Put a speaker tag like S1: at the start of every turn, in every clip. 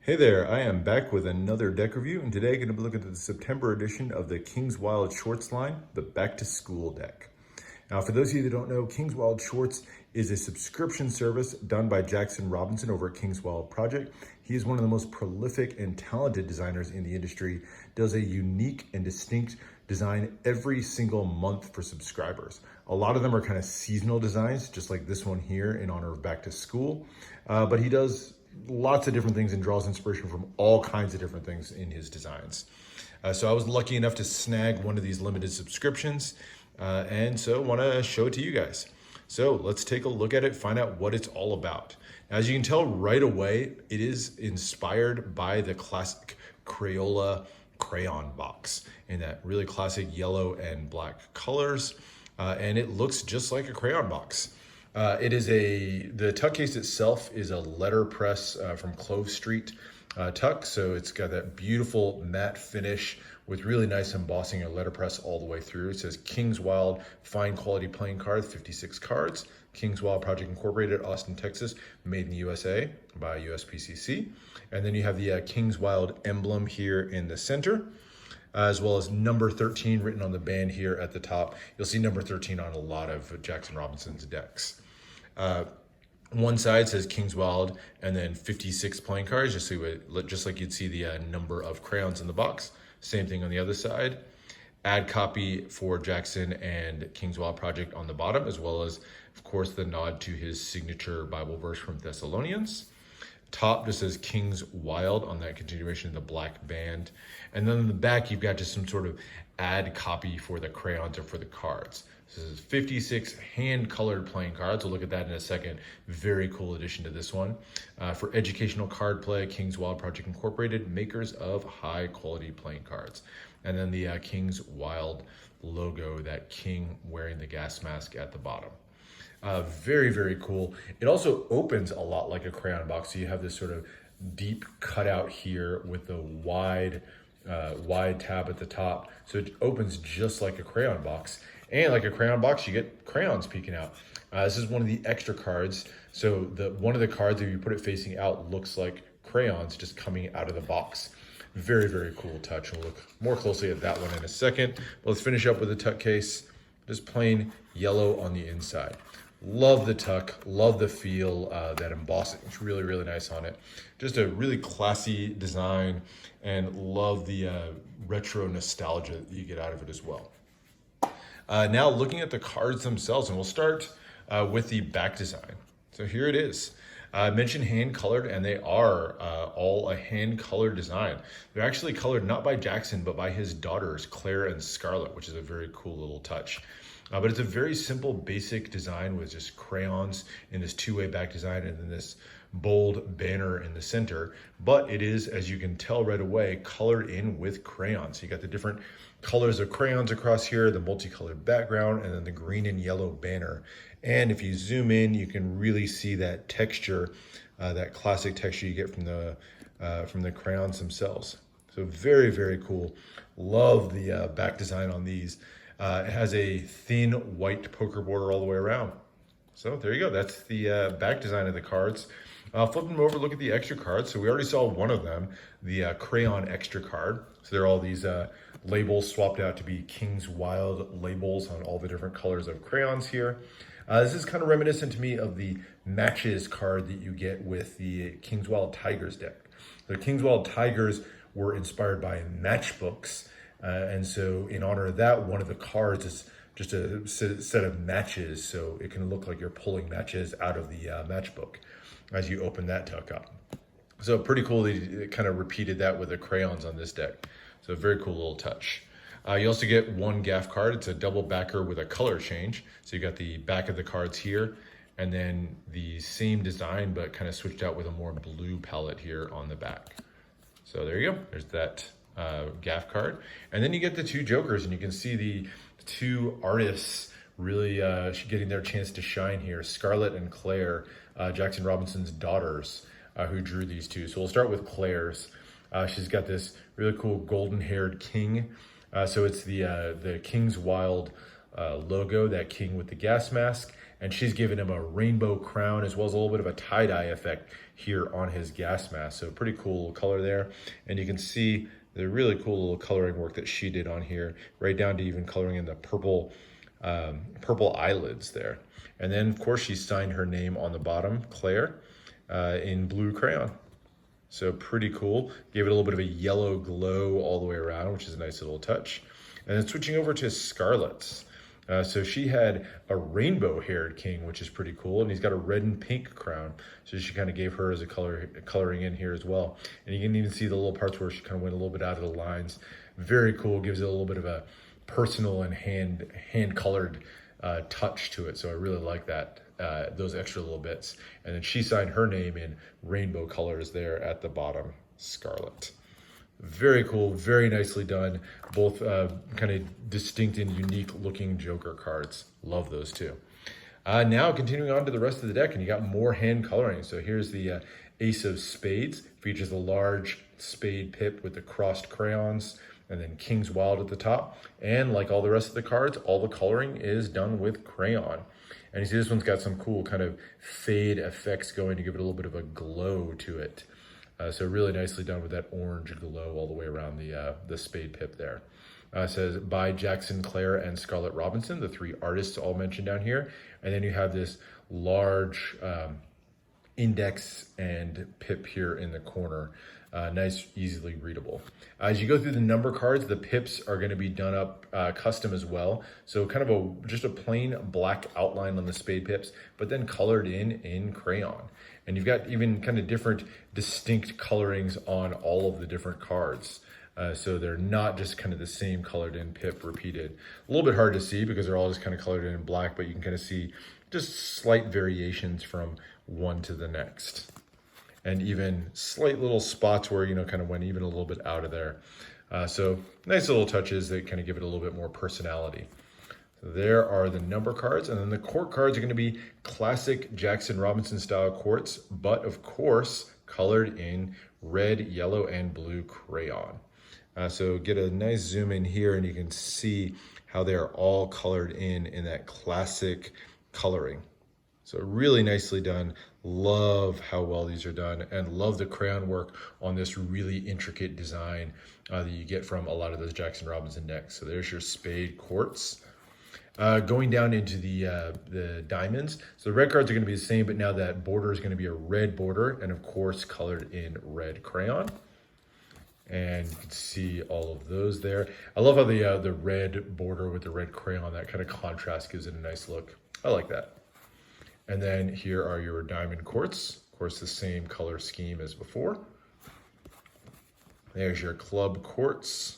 S1: Hey there, I am back with another deck review, and today I'm going to be looking at the September edition of the King's Wild Shorts line, the Back to School deck. Now, for those of you that don't know, King's Wild Shorts is a subscription service done by Jackson Robinson over at King's Wild Project. He is one of the most prolific and talented designers in the industry, does a unique and distinct design every single month for subscribers. A lot of them are kind of seasonal designs, just like this one here in honor of Back to School, but he does lots of different things and draws inspiration from all kinds of different things in his designs. So I was lucky enough to snag one of these limited subscriptions, and so want to show it to you guys. So let's take a look at it, find out what it's all about. As you can tell right away, it is inspired by the classic Crayola crayon box in that really classic yellow and black colors, and it looks just like a crayon box. The tuck case itself is a letterpress from Clove Street tuck. So it's got that beautiful matte finish with really nice embossing and letterpress all the way through. It says King's Wild Fine Quality Playing Cards, 56 cards. King's Wild Project Incorporated, Austin, Texas, made in the USA by USPCC. And then you have the King's Wild emblem here in the center, as well as number 13 written on the band here at the top. You'll see number 13 on a lot of Jackson Robinson's decks. One side says King's Wild and then 56 playing cards, just like you'd see the number of crayons in the box. Same thing on the other side. Ad copy for Jackson and King's Wild Project on the bottom, as well as, of course, the nod to his signature Bible verse from Thessalonians. Top just says King's Wild on that continuation of the black band. And then in the back, you've got just some sort of ad copy for the crayons or for the cards. This is 56 hand-colored playing cards. We'll look at that in a second. Very cool addition to this one. For educational card play, King's Wild Project Incorporated, makers of high-quality playing cards. And then the King's Wild logo, that king wearing the gas mask at the bottom. Very, very cool. It also opens a lot like a crayon box. So you have this sort of deep cutout here with the wide tab at the top. So it opens just like a crayon box. And like a crayon box, you get crayons peeking out. This is one of the extra cards. So one of the cards, if you put it facing out, looks like crayons just coming out of the box. Very, very cool touch. We'll look more closely at that one in a second. But let's finish up with the tuck case. Just plain yellow on the inside. Love the tuck, love the feel, that embossing. It's really, really nice on it. Just a really classy design, and love the retro nostalgia that you get out of it as well. Now looking at the cards themselves, and we'll start with the back design. So here it is. I mentioned hand-colored, and they are all a hand-colored design. They're actually colored not by Jackson, but by his daughters, Claire and Scarlett, which is a very cool little touch. But it's a very simple, basic design with just crayons in this two-way back design and then this bold banner in the center. But it is, as you can tell right away, colored in with crayons. So you got the different colors of crayons across here, the multicolored background, and then the green and yellow banner. And if you zoom in, you can really see that texture, that classic texture you get from the crayons themselves. So very, very cool. Love the back design on these. It has a thin white poker border all the way around. So there you go. That's the back design of the cards. Flip them over, look at the extra cards. So we already saw one of them, the crayon extra card. So there are all these labels swapped out to be King's Wild labels on all the different colors of crayons here. This is kind of reminiscent to me of the matches card that you get with the King's Wild Tigers deck. The King's Wild Tigers were inspired by matchbooks. And so in honor of that, one of the cards is just a set of matches. So it can look like you're pulling matches out of the matchbook as you open that tuck up. So pretty cool that it kind of repeated that with the crayons on this deck. So a very cool little touch. You also get one gaff card. It's a double backer with a color change. So you got the back of the cards here, and then the same design, but kind of switched out with a more blue palette here on the back. So there you go. There's that gaff card. And then you get the two jokers, and you can see the two artists really getting their chance to shine here. Scarlett and Claire, Jackson Robinson's daughters, who drew these two. So we'll start with Claire's. She's got this really cool golden-haired king. So it's the King's Wild logo, that king with the gas mask, and she's given him a rainbow crown as well as a little bit of a tie-dye effect here on his gas mask. So pretty cool color there. And you can see the really cool little coloring work that she did on here, right down to even coloring in the purple eyelids there. And then of course she signed her name on the bottom, Claire, in blue crayon. So pretty cool. Gave it a little bit of a yellow glow all the way around, which is a nice little touch. And then switching over to Scarlett's. So she had a rainbow haired king, which is pretty cool. And he's got a red and pink crown. So she kind of gave her as a coloring in here as well. And you can even see the little parts where she kind of went a little bit out of the lines. Very cool. Gives it a little bit of a personal and hand colored touch to it. So I really like that, those extra little bits. And then she signed her name in rainbow colors there at the bottom, Scarlett. Very cool, very nicely done. Both kind of distinct and unique looking Joker cards. Love those too. Now continuing on to the rest of the deck, and you got more hand coloring. So here's the Ace of Spades. Features a large spade pip with the crossed crayons, and then King's Wild at the top. And like all the rest of the cards, all the coloring is done with crayon. And you see this one's got some cool kind of fade effects going to give it a little bit of a glow to it. So really nicely done with that orange glow all the way around the spade pip there. It says by Jackson Clare and Scarlett Robinson, the three artists all mentioned down here. And then you have this large index and pip here in the corner. Nice, easily readable. As you go through the number cards, the pips are going to be done up custom as well. So kind of just a plain black outline on the spade pips, but then colored in crayon. And you've got even kind of different distinct colorings on all of the different cards. So they're not just kind of the same colored in pip repeated. A little bit hard to see because they're all just kind of colored in black, but you can kind of see just slight variations from one to the next. And even slight little spots where, kind of went even a little bit out of there. So nice little touches that kind of give it a little bit more personality. So there are the number cards, and then the court cards are going to be classic Jackson Robinson style courts, but of course colored in red, yellow, and blue crayon. So get a nice zoom in here and you can see how they are all colored in that classic coloring. So really nicely done. Love how well these are done, and love the crayon work on this really intricate design that you get from a lot of those Jackson Robinson decks. So there's your spade courts. Going down into the diamonds. So the red cards are going to be the same, but now that border is going to be a red border, and of course colored in red crayon. And you can see all of those there. I love how the red border with the red crayon, that kind of contrast gives it a nice look. I like that. And then here are your diamond courts. Of course, the same color scheme as before. There's your club courts.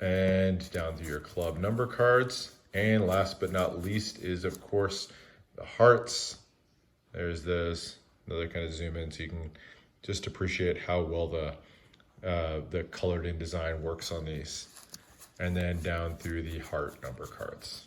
S1: And down to your club number cards. And last but not least is, of course, the hearts. There's this, another kind of zoom in so you can just appreciate how well the colored in design works on these. And then down through the heart number cards.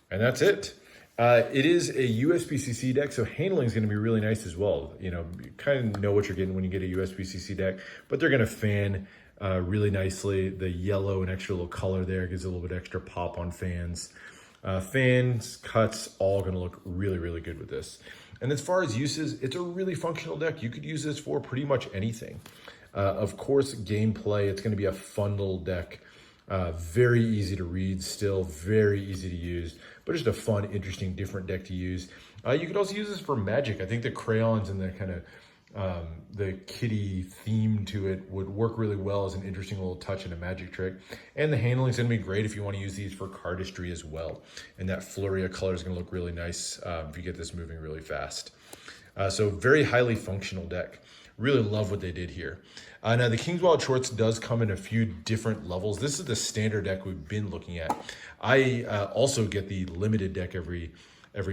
S1: And that's it. It is a USBCC deck, so handling is going to be really nice as well. You kind of know what you're getting when you get a USBCC deck, but they're going to fan really nicely. The yellow and extra little color there gives a little bit extra pop on fans. Fans, cuts, all going to look really, really good with this. And as far as uses, it's a really functional deck. You could use this for pretty much anything. Of course, gameplay, it's going to be a fun little deck. Very easy to read still, very easy to use, but just a fun, interesting, different deck to use. You could also use this for Magic. I think the crayons and the kind of the kitty theme to it would work really well as an interesting little touch and a magic trick. And the handling is going to be great if you want to use these for cardistry as well. And that flurry of color is going to look really nice if you get this moving really fast. So very highly functional deck. Really love what they did here. Now the King's Wild Shorts does come in a few different levels. This is the standard deck we've been looking at. I also get the limited deck every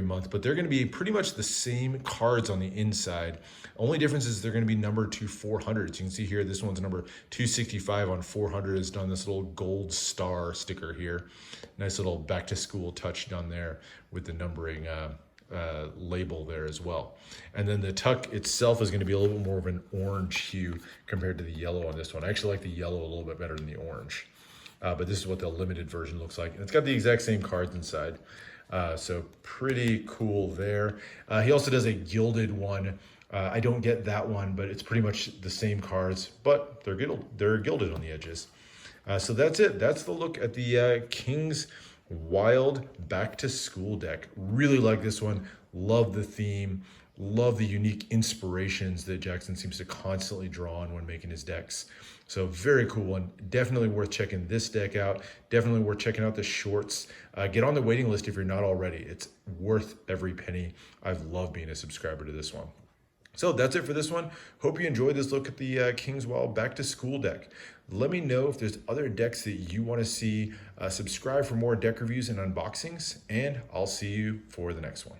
S1: month, but they're going to be pretty much the same cards on the inside. Only difference is they're going to be numbered to 400. So you can see here, this one's number 265 on 400. It's done this little gold star sticker here. Nice little back to school touch done there with the numbering label there as well. And then the tuck itself is going to be a little bit more of an orange hue compared to the yellow on this one. I actually like the yellow a little bit better than the orange. But this is what the limited version looks like. And it's got the exact same cards inside. So pretty cool there. He also does a gilded one. I don't get that one, but it's pretty much the same cards, but they're gilded on the edges. So that's it. That's the look at the King's Wild Back to School deck. Really like this one. Love the theme. Love the unique inspirations that Jackson seems to constantly draw on when making his decks. So very cool one. Definitely worth checking this deck out. Definitely worth checking out the shorts. Get on the waiting list if you're not already. It's worth every penny. I've loved being a subscriber to this one. So that's it for this one. Hope you enjoyed this look at the King's Wild Back to School deck. Let me know if there's other decks that you want to see. Subscribe for more deck reviews and unboxings, and I'll see you for the next one.